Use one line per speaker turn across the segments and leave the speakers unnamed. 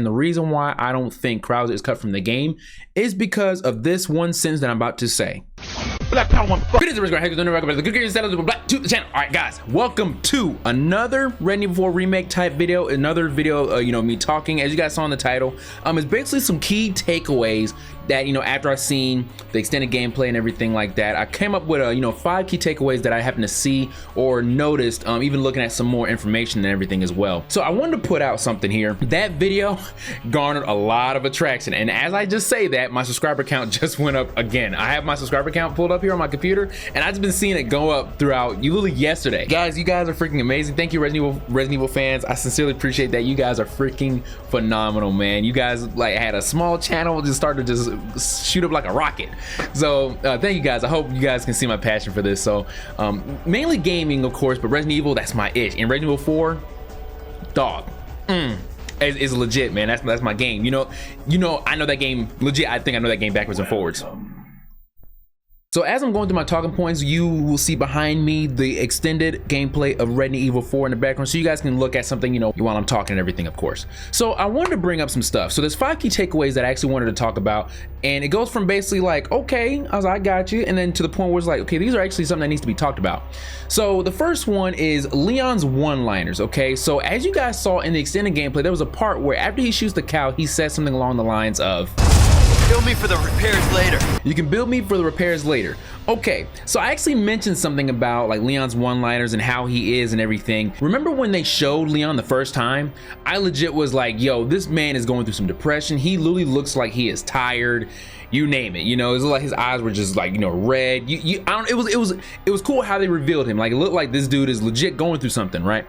and the reason why I don't think Krauser is cut from the game is because of this one sentence that I'm about to say. Black power motherfucker. Greetings, the good guys to the channel. All right, guys, welcome to another Resident Evil 4 remake type video. Another video, you know, me talking, as you guys saw in the title. It's basically some key takeaways that, you know, after I've seen the extended gameplay and everything like that, I came up with, you know, 5 key takeaways that I happened to see or noticed, even looking at some more information and everything as well. So I wanted to put out something here. That video garnered a lot of attraction, and as I just say that, my subscriber count just went up again. I have my subscriber count pulled up here on my computer, and I've just been seeing it go up throughout literally yesterday. Guys, you guys are freaking amazing. Thank you, Resident Evil fans. I sincerely appreciate that. You guys are freaking phenomenal, man. You guys like had a small channel, just started to just shoot up like a rocket. So thank you guys. I hope you guys can see my passion for this. So mainly gaming, of course, but Resident Evil, that's my itch. And Resident Evil 4, dog, is legit, man. That's my game. You know, I know that game legit. I think I know that game backwards and forwards. So as I'm going through my talking points, you will see behind me the extended gameplay of Resident Evil 4 in the background, so you guys can look at something, you know, while I'm talking and everything, of course. So I wanted to bring up some stuff. So there's 5 key takeaways that I actually wanted to talk about, and it goes from basically like, okay, I was like, I got you, and then to the point where it's like, okay, these are actually something that needs to be talked about. So the first one is Leon's one-liners, okay? So as you guys saw in the extended gameplay, there was a part where after he shoots the cow, he says something along the lines of, "Build me for the repairs later." You can build me for the repairs later. Okay, so I actually mentioned something about like Leon's one-liners and how he is and everything. Remember when they showed Leon the first time? I legit was like, yo, this man is going through some depression. He literally looks like he is tired. You name it, you know, it's like his eyes were just like, you know, red. I don't. It was cool how they revealed him. Like, it looked like this dude is legit going through something, right?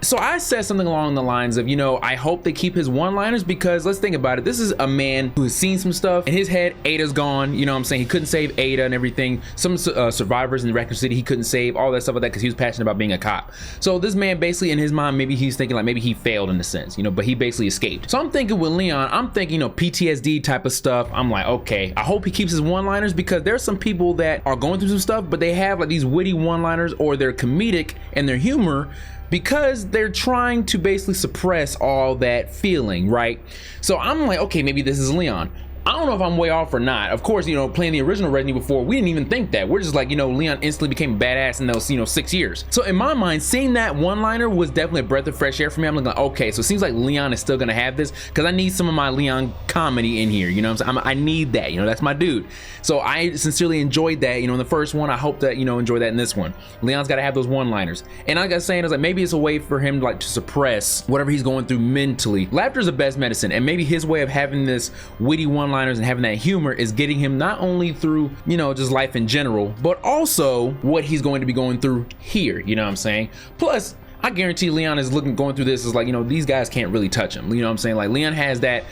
So I said something along the lines of, you know, I hope they keep his one-liners, because let's think about it. This is a man who has seen some stuff. In his head, Ada's gone. You know what I'm saying? He couldn't save Ada and everything. Some survivors in Raccoon City he couldn't save, all that stuff like that, because he was passionate about being a cop. So this man basically in his mind, maybe he's thinking like maybe he failed in a sense, you know, but he basically escaped. So I'm thinking with Leon, I'm thinking, you know, PTSD type of stuff. I'm like, okay, I hope he keeps his one-liners, because there's some people that are going through some stuff, but they have like these witty one-liners, or they're comedic in their humor, because they're trying to basically suppress all that feeling, right? So I'm like, okay, maybe this is Leon. I don't know if I'm way off or not. Of course, you know, playing the original Resident Evil 4, we didn't even think that. We're just like, you know, Leon instantly became a badass in those, you know, 6 years. So in my mind, seeing that one-liner was definitely a breath of fresh air for me. I'm like, okay, so it seems like Leon is still gonna have this, because I need some of my Leon comedy in here, you know what I'm saying? I need that, you know, that's my dude. So I sincerely enjoyed that, you know, in the first one. I hope that, you know, enjoy that in this one. Leon's gotta have those one-liners. And like I was saying, it's like maybe it's a way for him like to suppress whatever he's going through mentally. Laughter is the best medicine, and maybe his way of having this witty one-liners and having that humor is getting him not only through, you know, just life in general, but also what he's going to be going through here, you know what I'm saying? Plus, I guarantee Leon is going through this is like, you know, these guys can't really touch him, you know what I'm saying? Like Leon has that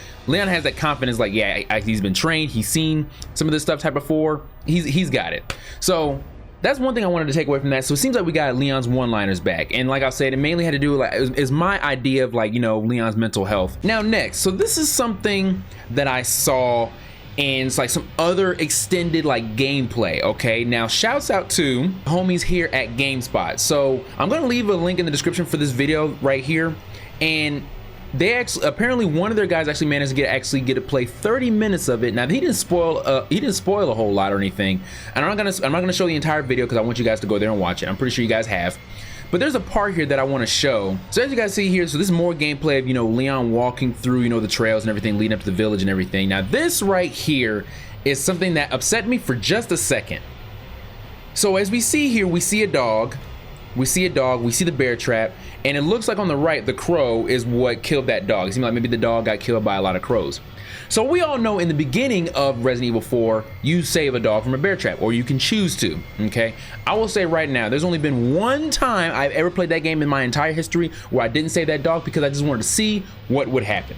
confidence, like, yeah, he's been trained, he's seen some of this stuff type before, he's got it. So that's one thing I wanted to take away from that. So it seems like we got Leon's one-liners back, and like I said, it mainly had to do with like, is my idea of like, you know, Leon's mental health. Now next, so this is something that I saw, and it's like some other extended like gameplay. Okay, now shouts out to homies here at GameSpot. So I'm gonna leave a link in the description for this video right here, and they actually, apparently one of their guys actually managed to get to play 30 minutes of it. Now he didn't spoil a whole lot or anything, and I'm not gonna show the entire video because I want you guys to go there and watch it. I'm pretty sure you guys have. But there's a part here that I want to show. So as you guys see here, so this is more gameplay of, you know, Leon walking through, you know, the trails and everything leading up to the village and everything. Now this right here is something that upset me for just a second. So as we see here, we see a dog, we see the bear trap, and it looks like on the right, the crow is what killed that dog. It seems like maybe the dog got killed by a lot of crows. So we all know in the beginning of Resident Evil 4, you save a dog from a bear trap, or you can choose to, okay? I will say right now, there's only been one time I've ever played that game in my entire history where I didn't save that dog, because I just wanted to see what would happen.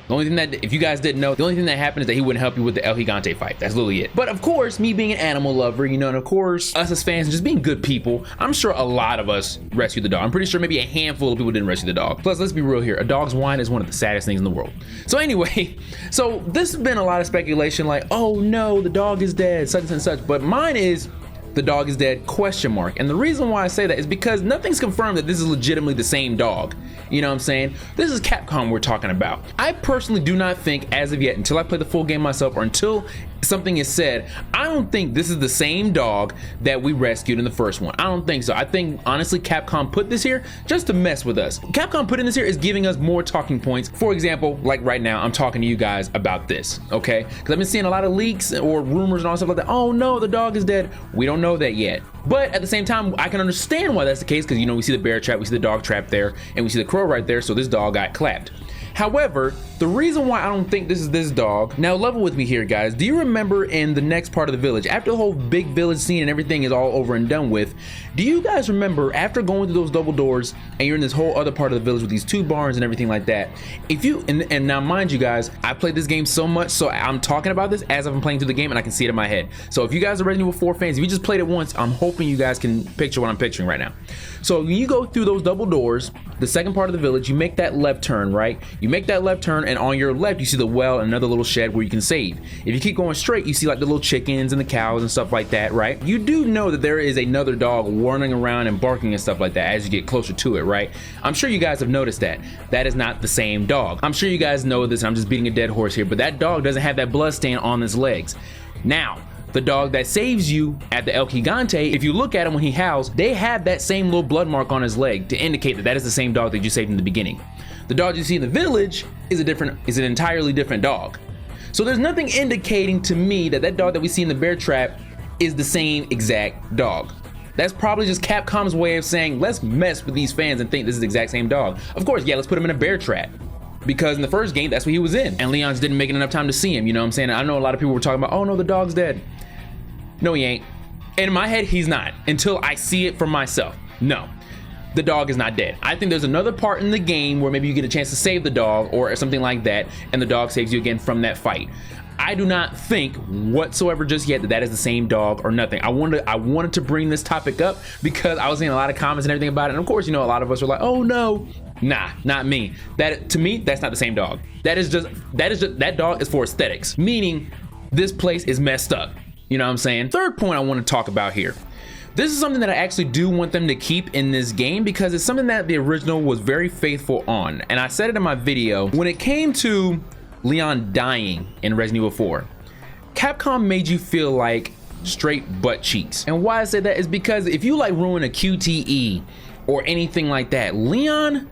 The only thing that, if you guys didn't know, the only thing that happened is that he wouldn't help you with the El Gigante fight. That's literally it. But of course, me being an animal lover, you know, and of course, us as fans, just being good people, I'm sure a lot of us rescued the dog. I'm pretty sure maybe a handful of people didn't rescue the dog. Plus, let's be real here. A dog's whine is one of the saddest things in the world. So anyway, so this has been a lot of speculation like, oh no, the dog is dead, such and such. But mine is, the dog is dead, question mark. And the reason why I say that is because nothing's confirmed that this is legitimately the same dog. You know what I'm saying? This is Capcom we're talking about. I personally do not think, as of yet, until I play the full game myself or until something is said, I don't think this is the same dog that we rescued in the first one. I don't think so. I think honestly Capcom put this here just to mess with us. Capcom putting this here is giving us more talking points. For example, like right now I'm talking to you guys about this, okay? Because I've been seeing a lot of leaks or rumors and all stuff like that. Oh no, the dog is dead. We don't know that yet. But at the same time, I can understand why that's the case, because you know, we see the bear trap, we see the dog trap there, and we see the crow right there, so this dog got clapped. However, the reason why I don't think this is this dog, now level with me here guys, do you remember in the next part of the village, after the whole big village scene and everything is all over and done with, do you guys remember after going through those double doors and you're in this whole other part of the village with these two barns and everything like that, if you, and now mind you guys, I played this game so much, so I'm talking about this as I've been playing through the game and I can see it in my head. So if you guys are Resident Evil 4 fans, if you just played it once, I'm hoping you guys can picture what I'm picturing right now. So when you go through those double doors, the second part of the village, you make that left turn, right? You make that left turn and on your left, you see the well and another little shed where you can save. If you keep going straight, you see like the little chickens and the cows and stuff like that, right? You do know that there is another dog running around and barking and stuff like that as you get closer to it, right? I'm sure you guys have noticed that. That is not the same dog. I'm sure you guys know this, and I'm just beating a dead horse here, but that dog doesn't have that blood stain on his legs. Now, the dog that saves you at the El Gigante, if you look at him when he howls, they have that same little blood mark on his leg to indicate that that is the same dog that you saved in the beginning. The dog you see in the village is an entirely different dog. So there's nothing indicating to me that that dog that we see in the bear trap is the same exact dog. That's probably just Capcom's way of saying, let's mess with these fans and think this is the exact same dog. Of course, yeah, let's put him in a bear trap, because in the first game, that's what he was in. And Leon's didn't make it enough time to see him, you know what I'm saying? I know a lot of people were talking about, oh no, the dog's dead. No, he ain't. And in my head, he's not, until I see it for myself. No, the dog is not dead. I think there's another part in the game where maybe you get a chance to save the dog or something like that, and the dog saves you again from that fight. I do not think whatsoever just yet that that is the same dog or nothing. I wanted to bring this topic up because I was seeing a lot of comments and everything about it. And of course, you know, a lot of us are like, oh no, nah, not me. That, to me, that's not the same dog. That dog is for aesthetics, meaning this place is messed up. You know what I'm saying? Third point I want to talk about here. This is something that I actually do want them to keep in this game because it's something that the original was very faithful on. And I said it in my video, when it came to Leon dying in Resident Evil 4, Capcom made you feel like straight butt cheeks. And why I say that is because if you like ruin a QTE or anything like that, Leon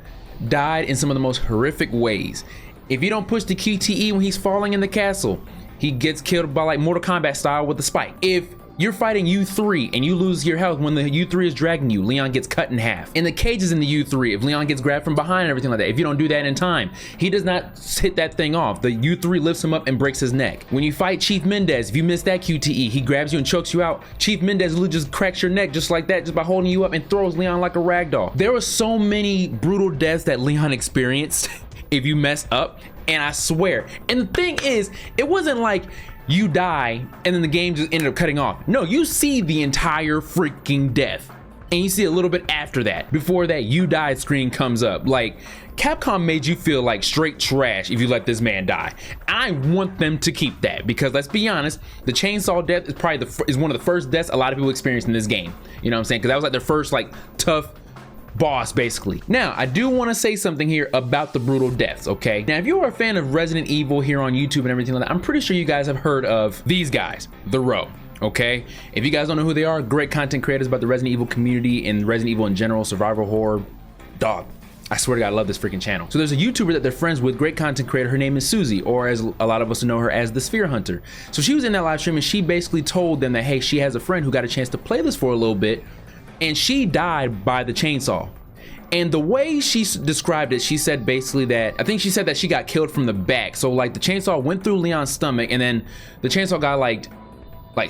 died in some of the most horrific ways. If you don't push the QTE when he's falling in the castle, he gets killed by like Mortal Kombat style with the spike. If you're fighting U3 and you lose your health when the U3 is dragging you, Leon gets cut in half. In the cages in the U3, if Leon gets grabbed from behind and everything like that, if you don't do that in time, he does not hit that thing off. The U3 lifts him up and breaks his neck. When you fight Chief Mendez, if you miss that QTE, he grabs you and chokes you out. Chief Mendez literally just cracks your neck just like that, just by holding you up, and throws Leon like a rag doll. There were so many brutal deaths that Leon experienced if you mess up, and I swear. And the thing is, it wasn't like you die and then the game just ended up cutting off. No, you see the entire freaking death, and you see a little bit after that, before that you died screen comes up. Like, Capcom made you feel like straight trash if you let this man die. I want them to keep that, because let's be honest, the chainsaw death is probably is one of the first deaths a lot of people experienced in this game. You know what I'm saying? Because that was like their first like tough boss basically. Now, I do want to say something here about the brutal deaths, okay? Now, if you are a fan of Resident Evil here on YouTube and everything like that, I'm pretty sure you guys have heard of these guys, The Row, okay? If you guys don't know who they are, great content creators about the Resident Evil community and Resident Evil in general, survival horror, dog. I swear to God, I love this freaking channel. So there's a YouTuber that they're friends with, great content creator. Her name is Susie, or as a lot of us know her as the Sphere Hunter. So she was in that live stream and she basically told them that, hey, she has a friend who got a chance to play this for a little bit, and she died by the chainsaw. And the way she described it, she said basically that, I think she said that she got killed from the back. So like the chainsaw went through Leon's stomach, and then the chainsaw got like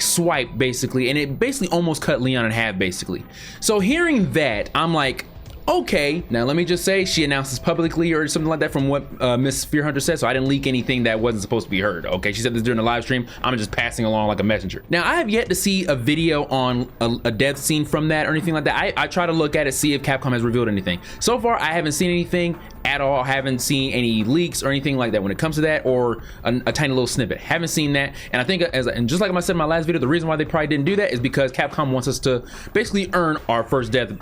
swiped basically, and it basically almost cut Leon in half basically. So hearing that, I'm like, okay, now let me just say, she announced this publicly or something like that from what Miss Sphere Hunter said, so I didn't leak anything that wasn't supposed to be heard, okay? She said this during the live stream. I'm just passing along like a messenger. Now, I have yet to see a video on a death scene from that or anything like that. I try to look at it, see if Capcom has revealed anything. So far, I haven't seen anything, at all. Haven't seen any leaks or anything like that when it comes to that, or a tiny little snippet. Haven't seen that. And I think, and just like I said in my last video, the reason why they probably didn't do that is because Capcom wants us to basically earn our first death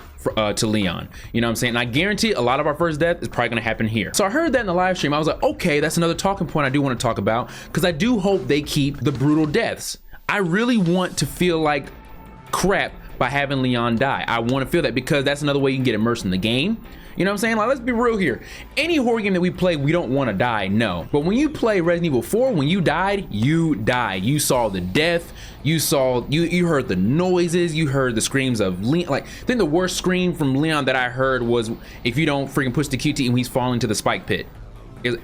to Leon. You know what I'm saying? And I guarantee a lot of our first death is probably gonna happen here. So I heard that in the live stream. I was like, okay, that's another talking point I do want to talk about, because I do hope they keep the brutal deaths. I really want to feel like crap by having Leon die. I want to feel that, because that's another way you can get immersed in the game. You know what I'm saying? Like, let's be real here. Any horror game that we play, we don't want to die, no. But when you play Resident Evil 4, when you died, you died. You saw the death, you heard the noises, you heard the screams of Leon. Like, I think the worst scream from Leon that I heard was if you don't freaking push the QT and he's falling to the spike pit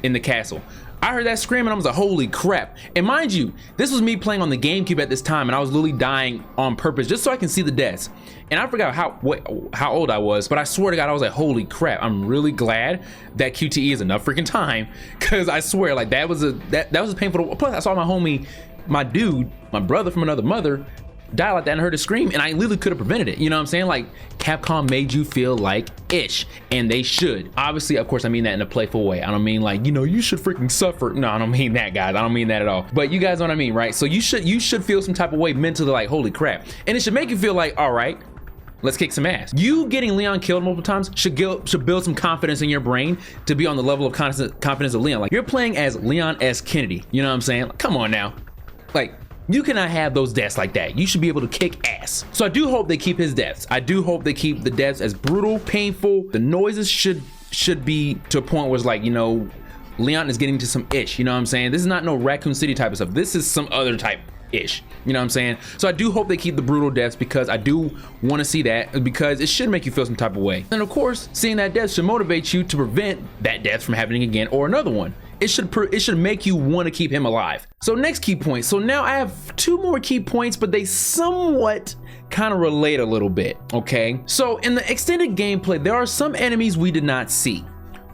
in the castle. I heard that scream and I was like, holy crap. And mind you, this was me playing on the GameCube at this time, and I was literally dying on purpose just so I can see the deaths. And I forgot how old I was, but I swear to God, I was like, holy crap, I'm really glad that QTE is enough freaking time, because I swear, like, that was painful. Plus, I saw my homie, my dude, my brother from another mother, die like that and heard a scream, and I literally could have prevented it. You know what I'm saying? Like, Capcom made you feel like ish, and they should. Obviously, of course, I mean that in a playful way. I don't mean like, you know, you should freaking suffer. No, I don't mean that, guys. I don't mean that at all. But you guys know what I mean, right? So you should feel some type of way mentally, like, holy crap. And it should make you feel like, all right, let's kick some ass. You getting Leon killed multiple times should build some confidence in your brain to be on the level of confidence of Leon. Like, you're playing as Leon S. Kennedy. You know what I'm saying? Like, come on now. Like, you cannot have those deaths like that. You should be able to kick ass. So I do hope they keep his deaths. I do hope they keep the deaths as brutal, painful. The noises should be to a point where it's like, you know, Leon is getting to some ish. You know what I'm saying? This is not no Raccoon City type of stuff. This is some other type ish. You know what I'm saying? So I do hope they keep the brutal deaths, because I do want to see that, because it should make you feel some type of way. And of course, seeing that death should motivate you to prevent that death from happening again, or another one. It should make you want to keep him alive. So next key point. So now I have 2 more key points, but they somewhat kind of relate a little bit, okay? So in the extended gameplay, there are some enemies we did not see.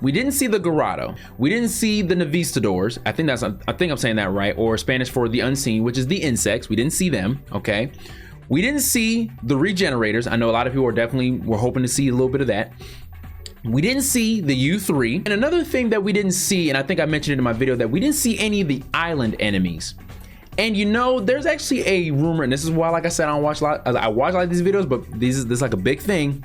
We didn't see the Garado. We didn't see the Navistadors. I think I'm saying that right, or Spanish for the unseen, which is the insects. We didn't see them, okay? We didn't see the regenerators. I know a lot of people were hoping to see a little bit of that. We didn't see the U3. And another thing that we didn't see, and I think I mentioned it in my video, that we didn't see any of the island enemies. And you know, there's actually a rumor, and this is why, like I said, I watch a lot of these videos, but this is like a big thing.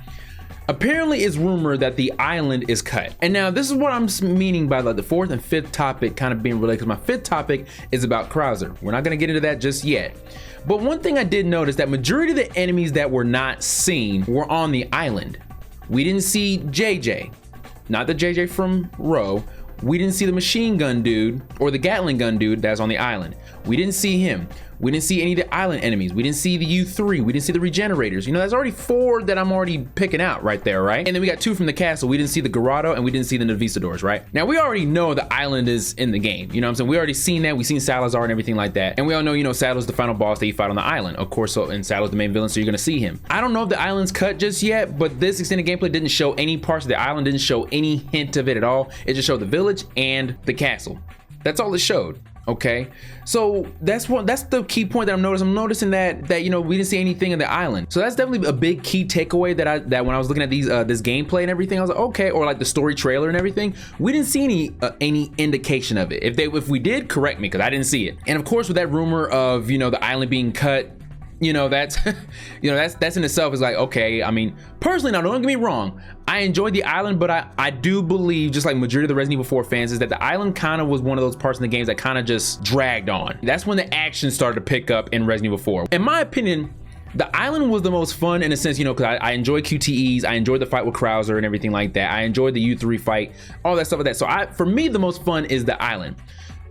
Apparently it's rumored that the island is cut. And now this is what I'm meaning by like the 4th and 5th topic kind of being related, because my 5th topic is about Krauser. We're not gonna get into that just yet. But one thing I did notice, that majority of the enemies that were not seen were on the island. We didn't see JJ, not the JJ from Row. We didn't see the machine gun dude or the Gatling gun dude that's on the island. We didn't see him. We didn't see any of the island enemies. We didn't see the U3. We didn't see the regenerators. You know, that's already 4 that I'm already picking out right there, right? And then we got 2 from the castle. We didn't see the Garado and we didn't see the Navistadors, right? Now we already know the island is in the game. You know what I'm saying? We already seen that. We seen Salazar and everything like that. And we all know, you know, Salazar's the final boss that you fight on the island. Of course, so, and Salazar's the main villain, so you're gonna see him. I don't know if the island's cut just yet, but this extended gameplay didn't show any parts of the island, didn't show any hint of it at all. It just showed the village and the castle. That's all it showed. Okay, so that's the key point that I'm noticing. I'm noticing that you know, we didn't see anything in the island. So that's definitely a big key takeaway that when I was looking at these this gameplay and everything, I was like, okay, or like the story trailer and everything, we didn't see any indication of it. If we did, correct me, because I didn't see it. And of course, with that rumor of, you know, the island being cut, you know, that's you know, that's in itself is like, okay. I mean, personally, now don't get me wrong, I enjoyed the island, but I do believe, just like majority of the Resident Evil 4 fans, is that the island kind of was one of those parts in the games that kind of just dragged on. That's when the action started to pick up in Resident Evil 4. In my opinion, the island was the most fun in a sense, you know, because I enjoy QTEs, I enjoyed the fight with Krauser and everything like that. I enjoyed the U3 fight, all that stuff like that. So for me, the most fun is the island.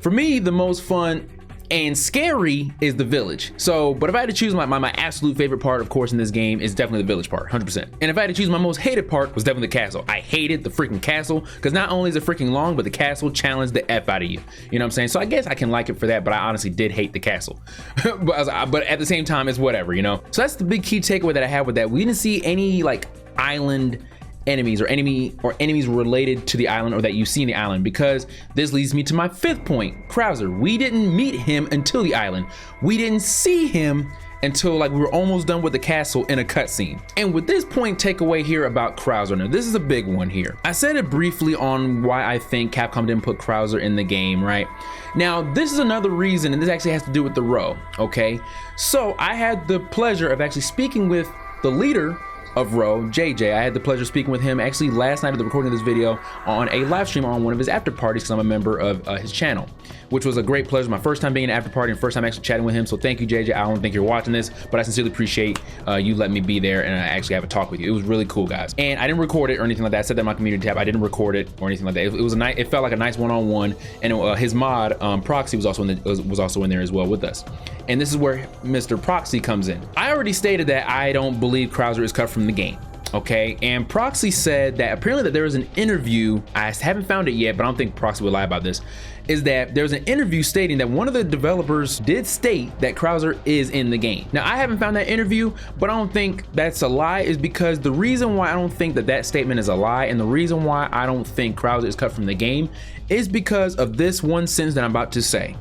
For me, the most fun and scary is the village. So, but if I had to choose my absolute favorite part, of course, in this game is definitely the village part, 100%. And if I had to choose my most hated part, was definitely the castle. I hated the freaking castle, because not only is it freaking long, but the castle challenged the F out of you. You know what I'm saying? So I guess I can like it for that, but I honestly did hate the castle. but at the same time, it's whatever, you know? So that's the big key takeaway that I have with that. We didn't see any like island enemies or enemies related to the island, or that you see in the island, because this leads me to my 5th point. Krauser, we didn't meet him until the island. We didn't see him until like we were almost done with the castle in a cutscene. And with this point takeaway here about Krauser, now this is a big one here. I said it briefly on why I think Capcom didn't put Krauser in the game, right? Now, this is another reason, and this actually has to do with the row, okay? So I had the pleasure of actually speaking with the leader of Row, JJ. I had the pleasure of speaking with him actually last night of the recording of this video on a live stream on one of his after parties, because I'm a member of his channel, which was a great pleasure. My first time being an after party and first time actually chatting with him. So thank you, JJ. I don't think you're watching this, but I sincerely appreciate you letting me be there and I actually have a talk with you. It was really cool, guys. And I didn't record it or anything like that. I said that in my community tab. I didn't record it or anything like that. It was a nice. It felt like a nice one-on-one. And his mod Proxy was also in there as well with us. And this is where Mr. Proxy comes in. I already stated that I don't believe Krauser is cut from the game. Okay, and Proxy said that apparently that there was an interview, I haven't found it yet, but I don't think Proxy would lie about this, is that there was an interview stating that one of the developers did state that Krauser is in the game. Now, I haven't found that interview, but I don't think that's a lie, is because the reason why I don't think that that statement is a lie, and the reason why I don't think Krauser is cut from the game, is because of this one sentence that I'm about to say.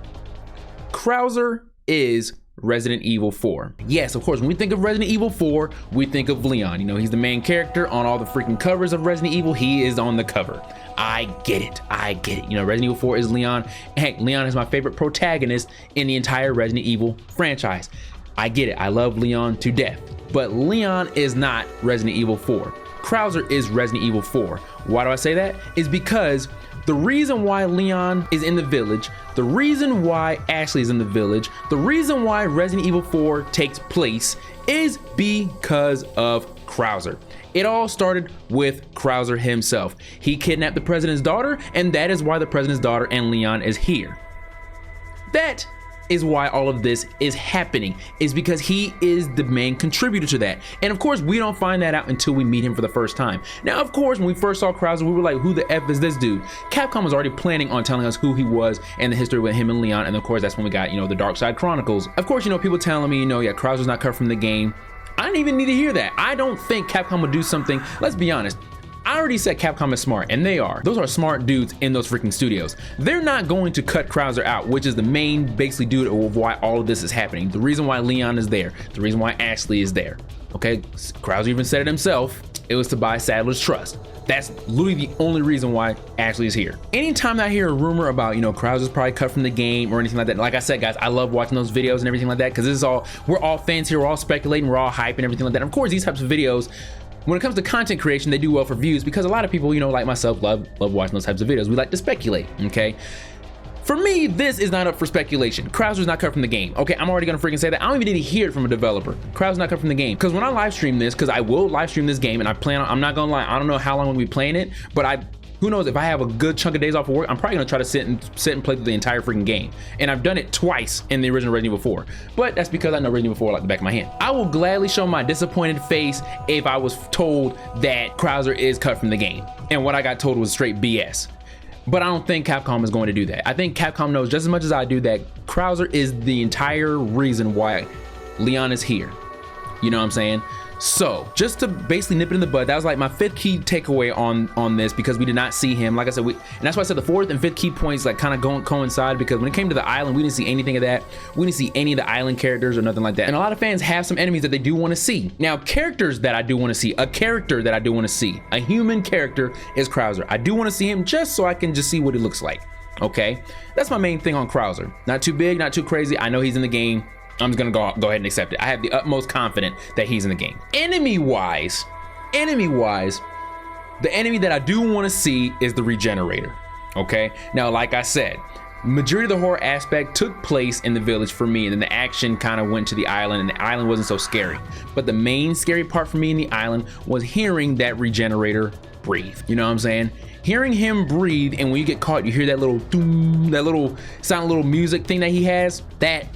Krauser is Resident Evil 4. Yes, of course, when we think of Resident Evil 4, we think of Leon. You know, he's the main character on all the freaking covers of Resident Evil. He is on the cover. I get it. I get it. You know, Resident Evil 4 is Leon. Heck, Leon is my favorite protagonist in the entire Resident Evil franchise. I get it. I love Leon to death. But Leon is not Resident Evil 4. Krauser is Resident Evil 4. Why do I say that? Is because the reason why Leon is in the village, the reason why Ashley is in the village, the reason why Resident Evil 4 takes place is because of Krauser. It all started with Krauser himself. He kidnapped the president's daughter, and that is why the president's daughter and Leon is here. That is why all of this is happening, is because he is the main contributor to that. And of course, we don't find that out until we meet him for the first time. Now, of course, when we first saw Krauser, we were like, who the F is this dude? Capcom was already planning on telling us who he was and the history with him and Leon. And of course, that's when we got, you know, the Dark Side Chronicles. Of course, you know, people telling me, you know, yeah, Krauser's not cut from the game. I didn't even need to hear that. I don't think Capcom would do something. Let's be honest. I already said Capcom is smart, and they are. Those are smart dudes in those freaking studios. They're not going to cut Krauser out, which is the main basically dude of why all of this is happening. The reason why Leon is there, the reason why Ashley is there. Okay, Krauser even said it himself. It was to buy Sadler's trust. That's literally the only reason why Ashley is here. Anytime I hear a rumor about, you know, Krauser's probably cut from the game or anything like that, like I said, guys, I love watching those videos and everything like that, because this is all, we're all fans here, we're all speculating, we're all hype and everything like that. And of course, these types of videos, when it comes to content creation, they do well for views, because a lot of people, you know, like myself, love watching those types of videos. We like to speculate, okay? For me, this is not up for speculation. Krauser's not cut from the game. Okay, I'm already gonna freaking say that. I don't even need to hear it from a developer. Krauser's not cut from the game. Because when I live stream this, because I will live stream this game, and I plan on, I'm not gonna lie, I don't know how long I'm gonna be playing it, but who knows, if I have a good chunk of days off of work, I'm probably gonna try to sit and play through the entire freaking game. And I've done it twice in the original Resident Evil 4. But that's because I know Resident Evil 4 like the back of my hand. I will gladly show my disappointed face if I was told that Krauser is cut from the game. And what I got told was straight BS. But I don't think Capcom is going to do that. I think Capcom knows just as much as I do that Krauser is the entire reason why Leon is here. You know what I'm saying? So just to basically nip it in the bud, that was like my fifth key takeaway on this, because we did not see him. Like I said, and that's why I said the fourth and fifth key points like kind of coincide, because when it came to the island, we didn't see anything of that. We didn't see any of the island characters or nothing like that. And a lot of fans have some enemies that they do want to see. Now, characters that I do want to see, a character that I do want to see, a human character is Krauser. I do want to see him just so I can just see what he looks like. Okay, that's my main thing on Krauser. Not too big, not too crazy. I know he's in the game. I'm just gonna go ahead and accept it. I have the utmost confidence that he's in the game. Enemy-wise, the enemy that I do want to see is the Regenerator. Okay, now like I said, majority of the horror aspect took place in the village for me, and then the action kind of went to the island, and the island wasn't so scary. But the main scary part for me in the island was hearing that Regenerator breathe. You know what I'm saying? Hearing him breathe, and when you get caught, you hear that little doom, that little sound, little music thing that he has. That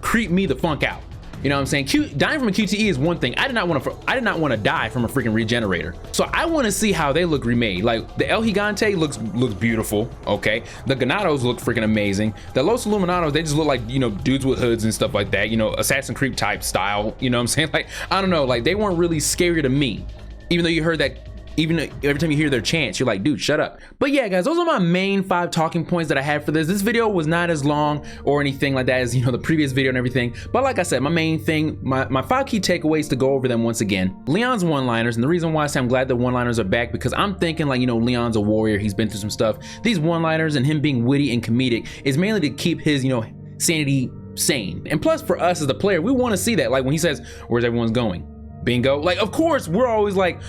creep me the funk out. You know what I'm saying? Dying from a QTE is one thing. I did not want to die from a freaking Regenerator. So I want to see how they look remade. Like the El Gigante looks beautiful. Okay, the Ganados look freaking amazing. The Los Illuminados, they just look like, you know, dudes with hoods and stuff like that. You know, Assassin's Creed type style. You know what I'm saying? Like, I don't know. Like, they weren't really scary to me, even though you heard that Even every time you hear their chants, you're like, dude, shut up. But yeah, guys, those are my main 5 talking points that I had for this. This video was not as long or anything like that as, you know, the previous video and everything. But like I said, my main thing, my 5 key takeaways to go over them once again. Leon's one-liners, and the reason why I say I'm glad the one-liners are back, because I'm thinking like, you know, Leon's a warrior. He's been through some stuff. These one-liners and him being witty and comedic is mainly to keep his, you know, sanity sane. And plus for us as the player, we want to see that. Like when he says, where's everyone's going? Bingo. Like, of course, we're always like,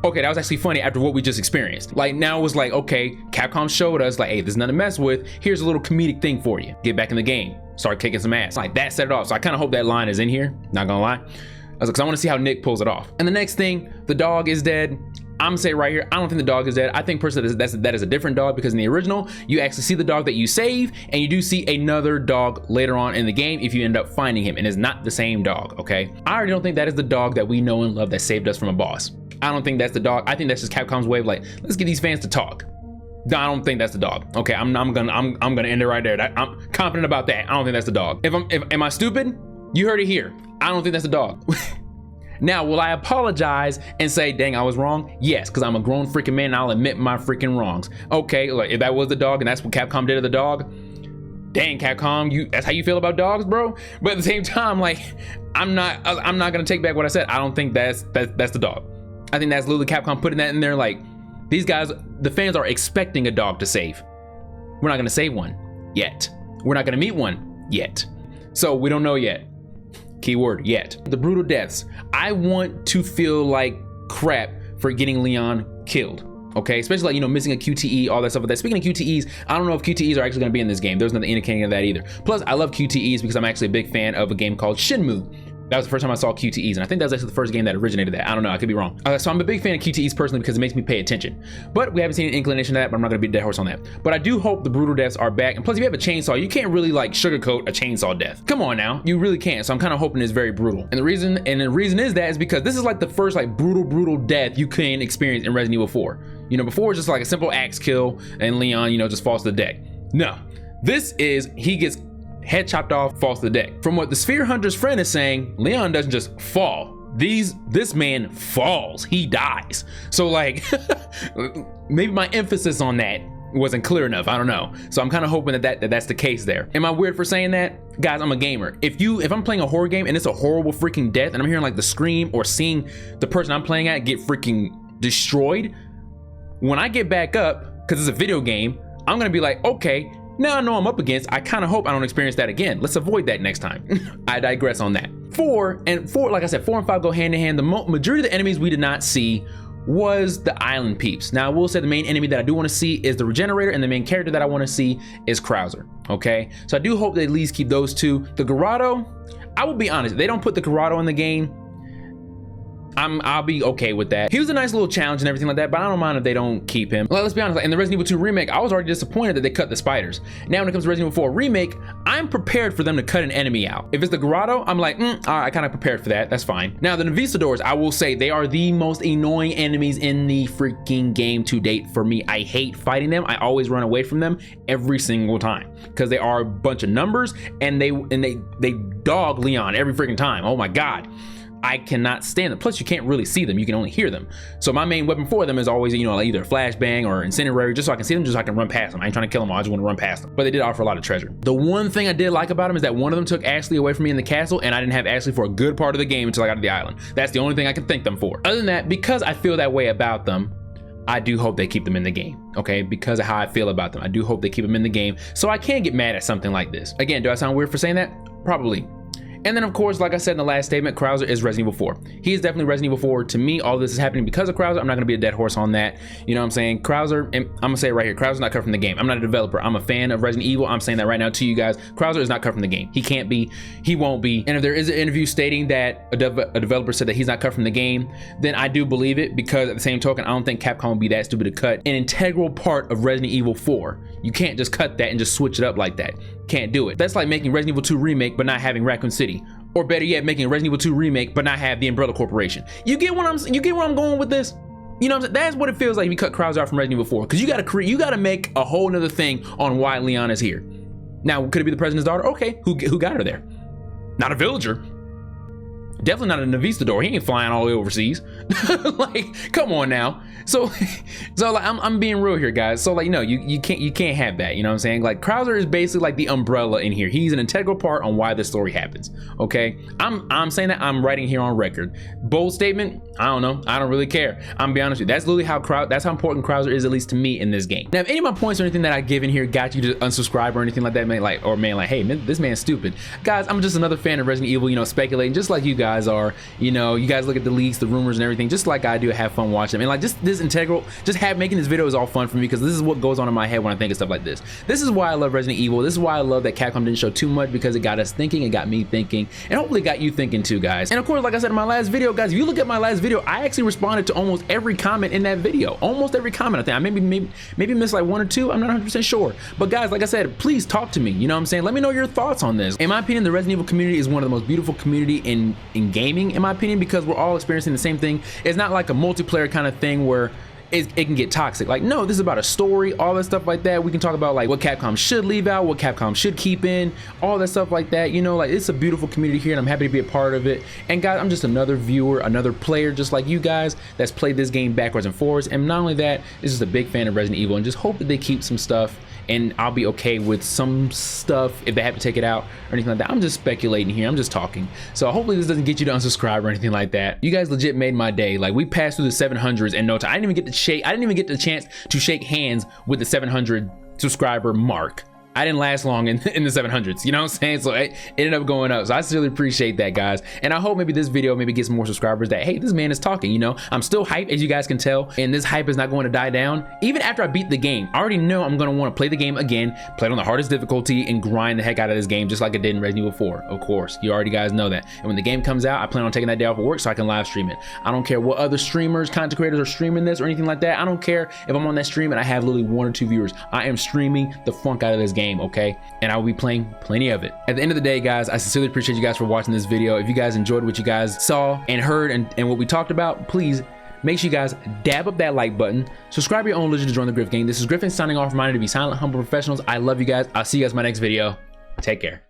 okay, that was actually funny after what we just experienced. Like now it was like, okay, Capcom showed us like, hey, there's nothing to mess with. Here's a little comedic thing for you. Get back in the game. Start kicking some ass. Like that set it off. So I kind of hope that line is in here. Not gonna lie. Because I want to see how Nick pulls it off. And the next thing, the dog is dead. I'm gonna say right here, I don't think the dog is dead. I think personally that is a different dog, because in the original, you actually see the dog that you save, and you do see another dog later on in the game if you end up finding him, and it's not the same dog, okay? I already don't think that is the dog that we know and love that saved us from a boss. I don't think that's the dog. I think that's just Capcom's way of like, let's get these fans to talk. No, I don't think that's the dog. Okay, I'm gonna end it right there. I'm confident about that. I don't think that's the dog. Am I stupid? You heard it here. I don't think that's the dog. Now, will I apologize and say, dang, I was wrong? Yes, because I'm a grown freaking man and I'll admit my freaking wrongs. Okay, like if that was the dog and that's what Capcom did to the dog, dang, Capcom, that's how you feel about dogs, bro? But at the same time, like, I'm not gonna take back what I said. I don't think that's the dog. I think that's literally Capcom putting that in there, like, these guys, the fans are expecting a dog to save. We're not gonna save one yet. We're not gonna meet one yet. So we don't know yet. Keyword, yet. The brutal deaths. I want to feel like crap for getting Leon killed. Okay, especially like, you know, missing a QTE, all that stuff like that. Speaking of QTEs, I don't know if QTEs are actually gonna be in this game. There's nothing indicating of that either. Plus, I love QTEs because I'm actually a big fan of a game called Shenmue. That was the first time I saw QTEs, and I think that was actually the first game that originated that. I don't know, I could be wrong. So I'm a big fan of QTEs personally because it makes me pay attention. But we haven't seen an inclination of that, but I'm not gonna be a dead horse on that. But I do hope the brutal deaths are back. And plus, if you have a chainsaw, you can't really like sugarcoat a chainsaw death. Come on now, you really can't. So I'm kind of hoping it's very brutal. And the reason is that is because this is like the first like brutal death you can experience in Resident Evil 4. You know, before it's just like a simple axe kill and Leon, you know, just falls to the deck. No, this is, he gets head chopped off, falls to the deck. From what the Sphere Hunter's friend is saying, Leon doesn't just fall. This man falls, he dies. So like, maybe my emphasis on that wasn't clear enough, I don't know. So I'm kind of hoping that's the case there. Am I weird for saying that? Guys, I'm a gamer. If I'm playing a horror game and it's a horrible freaking death and I'm hearing like the scream or seeing the person I'm playing at get freaking destroyed, when I get back up, because it's a video game, I'm gonna be like, okay, now I know I'm up against, I kind of hope I don't experience that again. Let's avoid that next time. I digress on that. 4, like I said, 4 and 5 go hand in hand. The majority of the enemies we did not see was the island peeps. Now I will say the main enemy that I do want to see is the Regenerator, and the main character that I want to see is Krauser. Okay, so I do hope they at least keep those two. The Grotto, I will be honest, if they don't put the Grotto in the game, I'll be okay with that. He was a nice little challenge and everything like that, but I don't mind if they don't keep him. Like, let's be honest, like in the Resident Evil 2 remake, I was already disappointed that they cut the spiders. Now when it comes to Resident Evil 4 remake, I'm prepared for them to cut an enemy out. If it's the Grotto, I'm like, all right, I kind of prepared for that, that's fine. Now the Navisadors, I will say they are the most annoying enemies in the freaking game to date for me. I hate fighting them. I always run away from them every single time because they are a bunch of numbers and they dog Leon every freaking time. Oh my God. I cannot stand them. Plus, you can't really see them. You can only hear them. So my main weapon for them is always, you know, like either a flashbang or incendiary, just so I can see them, just so I can run past them. I ain't trying to kill them. I just want to run past them. But they did offer a lot of treasure. The one thing I did like about them is that one of them took Ashley away from me in the castle, and I didn't have Ashley for a good part of the game until I got to the island. That's the only thing I can thank them for. Other than that, because I feel that way about them, I do hope they keep them in the game, okay? Because of how I feel about them, I do hope they keep them in the game, so I can get mad at something like this. Again, do I sound weird for saying that? Probably. And then of course, like I said in the last statement, Krauser is Resident Evil 4. He is definitely Resident Evil 4 to me. All this is happening because of Krauser. I'm not gonna be a dead horse on that. You know what I'm saying? Krauser, and I'm gonna say it right here, Krauser's not cut from the game. I'm not a developer. I'm a fan of Resident Evil. I'm saying that right now to you guys. Krauser is not cut from the game. He can't be, he won't be. And if there is an interview stating that a developer said that he's not cut from the game, then I do believe it, because at the same token, I don't think Capcom would be that stupid to cut an integral part of Resident Evil 4. You can't just cut that and just switch it up like that. Can't do it. That's like making Resident Evil 2 Remake but not having Raccoon City. Or better yet, making a Resident Evil 2 remake but not have the Umbrella Corporation. You get where I'm going with this? You know what I'm saying? That's what it feels like if you cut Krauser out from Resident Evil 4, because you gotta make a whole nother thing on why Leon is here. Now, could it be the president's daughter? Okay, who got her there? Not a villager. Definitely not a Navistador. He ain't flying all the way overseas. Like, come on now. So like, I'm being real here, guys. So like, no, you can't have that. You know what I'm saying? Like, Krauser is basically like the umbrella in here. He's an integral part on why this story happens. Okay, I'm saying that. I'm writing here on record. Bold statement. I don't know. I don't really care. I'm be honest with you. That's literally that's how important Krauser is, at least to me, in this game. Now, if any of my points or anything that I give in here got you to unsubscribe or anything like that, man, like, hey, man, this man's stupid, guys. I'm just another fan of Resident Evil. You know, speculating just like you guys are. You know, you guys look at the leaks, the rumors, and everything, just like I do. Have fun watching them, and like just this integral, making this video is all fun for me because this is what goes on in my head when I think of stuff like this. This is why I love Resident Evil. This is why I love that Capcom didn't show too much, because it got us thinking, it got me thinking, and hopefully got you thinking too, guys. And of course, like I said in my last video, guys, if you look at my last video, I actually responded to almost every comment in that video. Almost every comment. I think I maybe missed like one or two. I'm not 100% sure. But guys, like I said, please talk to me. You know what I'm saying? Let me know your thoughts on this. In my opinion, the Resident Evil community is one of the most beautiful community in gaming, in my opinion, because we're all experiencing the same thing. It's not like a multiplayer kind of thing where it can get toxic. Like, no, this is about a story, all that stuff like that. We can talk about like what Capcom should leave out, what Capcom should keep in, all that stuff like that. You know, like, it's a beautiful community here, and I'm happy to be a part of it. And guys, I'm just another viewer, another player, just like you guys, that's played this game backwards and forwards. And not only that, is just a big fan of Resident Evil, and just hope that they keep some stuff, and I'll be okay with some stuff if they have to take it out or anything like that. I'm just speculating here. I'm just talking. So hopefully this doesn't get you to unsubscribe or anything like that. You guys legit made my day. Like, we passed through the 700s in no time. I didn't even get the chance to shake hands with the 700 subscriber mark. I didn't last long in the 700s, you know what I'm saying? So it ended up going up. So I sincerely appreciate that, guys. And I hope maybe this video maybe gets more subscribers that, hey, this man is talking, you know? I'm still hyped, as you guys can tell, and this hype is not going to die down. Even after I beat the game, I already know I'm going to want to play the game again, play it on the hardest difficulty, and grind the heck out of this game, just like I did in Resident Evil 4, of course. You already guys know that. And when the game comes out, I plan on taking that day off of work so I can live stream it. I don't care what other streamers, content creators are streaming this or anything like that. I don't care if I'm on that stream and I have literally 1 or 2 viewers. I am streaming the funk out of this game, okay? And I will be playing plenty of it. At the end of the day, guys, I sincerely appreciate you guys for watching this video. If you guys enjoyed what you guys saw and heard and what we talked about, please make sure you guys dab up that like button, subscribe your own legend to join the Griff gang. This is Griffin signing off, reminded to be silent, humble professionals. I love you guys. I'll see you guys in my next video. Take care.